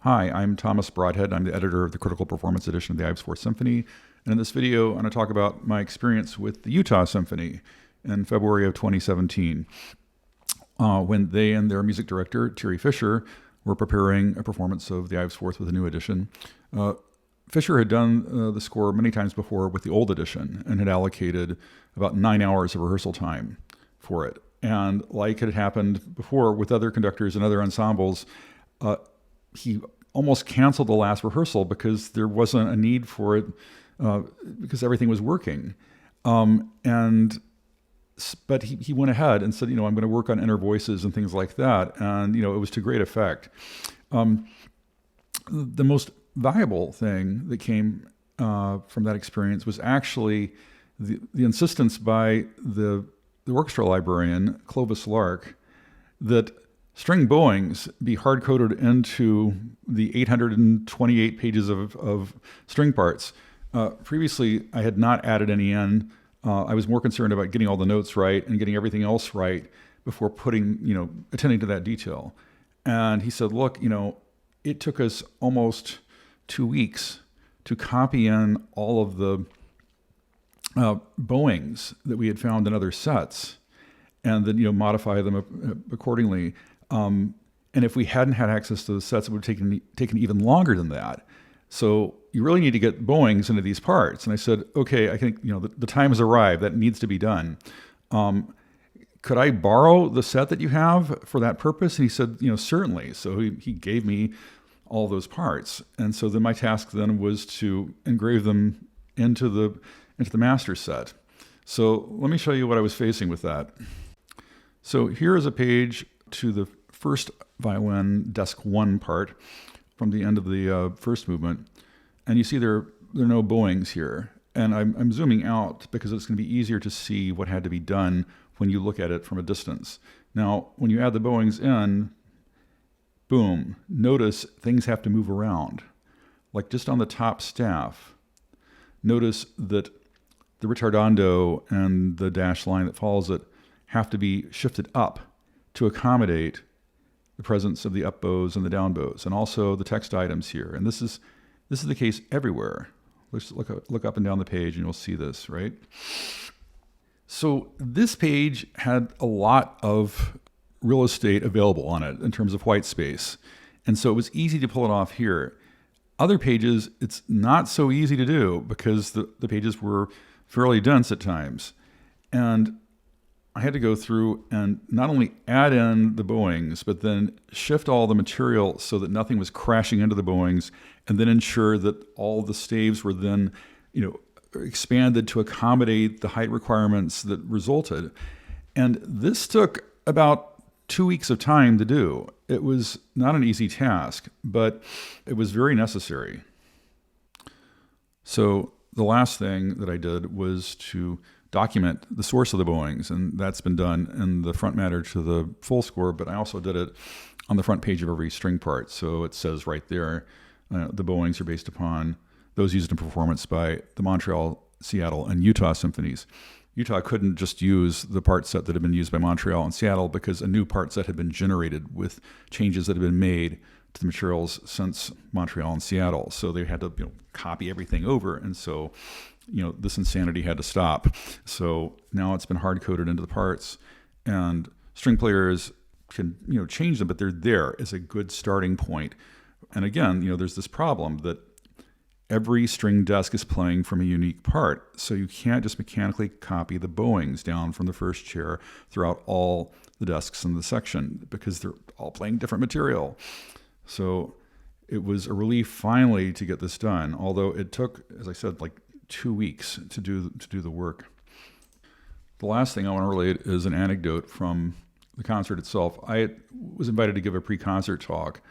Hi, I'm Thomas Broadhead. I'm the editor of the Critical Performance edition of the Ives Fourth Symphony. And in this video, I'm going to talk about my experience with the Utah Symphony in February of 2017, when they and their music director, Thierry Fischer, were preparing a performance of the Ives Fourth with a new edition. Fischer had done the score many times before with the old edition and had allocated about 9 hours of rehearsal time for it. And like it had happened before with other conductors and other ensembles, he almost canceled the last rehearsal because there wasn't a need for it, because everything was working. But he went ahead and said, I'm going to work on inner voices and things like that. And, it was to great effect. The most valuable thing that came from that experience was actually the insistence by the orchestra librarian, Clovis Lark, that string bowings be hard-coded into the 828 pages of string parts. Previously, I had not added any in. I was more concerned about getting all the notes right and getting everything else right before attending to that detail. And he said, look, it took us almost 2 weeks to copy in all of the bowings that we had found in other sets and then, modify them accordingly. And if we hadn't had access to the sets, it would have taken even longer than that. So you really need to get bowings into these parts. And I said, okay, I think, the time has arrived. That needs to be done. Could I borrow the set that you have for that purpose? And he said, certainly. So he gave me all those parts. And so then my task then was to engrave them into the master set. So let me show you what I was facing with that. So here is a page to the first violin desk 1 part from the end of the first movement. And you see there are no bowings here. And I'm zooming out because it's going to be easier to see what had to be done when you look at it from a distance. Now, when you add the bowings in, boom, notice things have to move around. Like just on the top staff, notice that the ritardando and the dash line that follows it have to be shifted up to accommodate the presence of the up bows and the down bows, and also the text items here. And this is the case everywhere. Let's look up and down the page and you'll see this, right? So this page had a lot of real estate available on it in terms of white space. And so it was easy to pull it off here. Other pages, it's not so easy to do because the pages were fairly dense at times. And I had to go through and not only add in the bowings, but then shift all the material so that nothing was crashing into the bowings, and then ensure that all the staves were then, expanded to accommodate the height requirements that resulted. And this took about 2 weeks of time to do. It was not an easy task, but it was very necessary. So the last thing that I did was to document the source of the bowings, and that's been done in the front matter to the full score, but I also did it on the front page of every string part. So it says right there, the bowings are based upon those used in performance by the Montreal, Seattle, and Utah symphonies. Utah couldn't just use the part set that had been used by Montreal and Seattle because a new part set had been generated with changes that had been made to the materials since Montreal and Seattle. So they had to copy everything over, and so this insanity had to stop. So now it's been hard-coded into the parts, and string players can change them, but they're there as a good starting point. And again, there's this problem that every string desk is playing from a unique part, so you can't just mechanically copy the bowings down from the first chair throughout all the desks in the section because they're all playing different material. So it was a relief finally to get this done, although it took, as I said, like 2 weeks to do the work. The last thing I want to relate is an anecdote from the concert itself. I was invited to give a pre-concert talk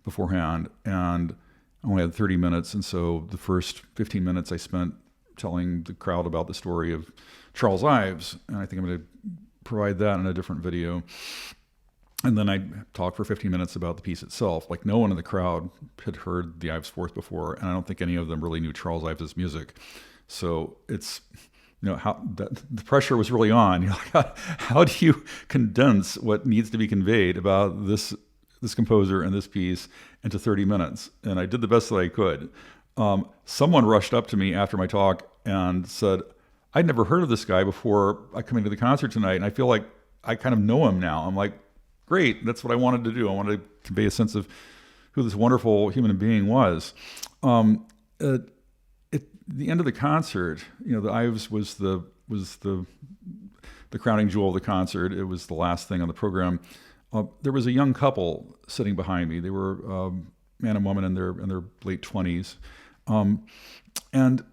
beforehand, and I only had 30 minutes, and so the first 15 minutes I spent telling the crowd about the story of Charles Ives, and I think I'm going to provide that in a different video. And then I talked for 15 minutes about the piece itself. Like, no one in the crowd had heard the Ives Fourth before, and I don't think any of them really knew Charles Ives' music. So it's, how the pressure was really on. How do you condense what needs to be conveyed about this this composer and this piece into 30 minutes. And I did the best that I could. Someone rushed up to me after my talk and said, I'd never heard of this guy before I come into the concert tonight, and I feel like I kind of know him now. I'm like, great, that's what I wanted to do. I wanted to convey a sense of who this wonderful human being was. At the end of the concert, the Ives was the crowning jewel of the concert. It was the last thing on the program. There was a young couple sitting behind me. They were man and woman in their late 20s, and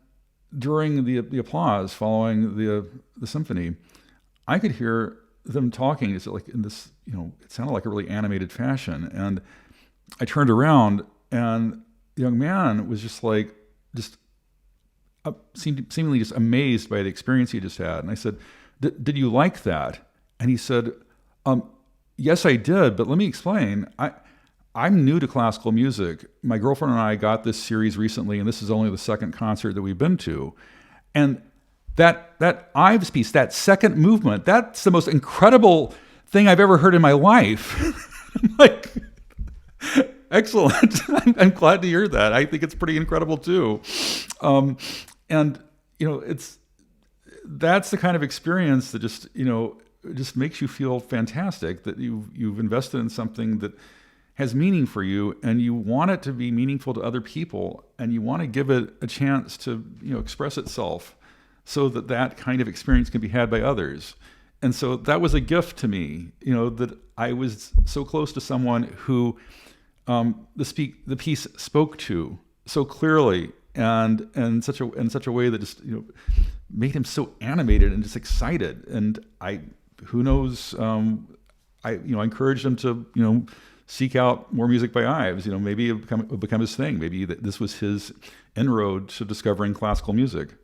during the applause following the symphony, I could hear them talking. It's like in this, it sounded like a really animated fashion. And I turned around, and the young man was seemingly just amazed by the experience he just had. And I said, "Did you like that?" And he said, "Yes, I did. But let me explain. I'm new to classical music. My girlfriend and I got this series recently, and this is only the second concert that we've been to. And that Ives piece, that second movement, that's the most incredible thing I've ever heard in my life." I'm like, excellent. I'm glad to hear that. I think it's pretty incredible too. And that's the kind of experience that just makes you feel fantastic, that you've invested in something that has meaning for you, and you want it to be meaningful to other people, and you want to give it a chance to express itself, so that kind of experience can be had by others. And so that was a gift to me, that I was so close to someone who the piece spoke to so clearly, and in such a way that just made him so animated and just excited. And who knows, I encouraged him to seek out more music by Ives. Maybe it'll become his thing. Maybe this was his inroad to discovering classical music.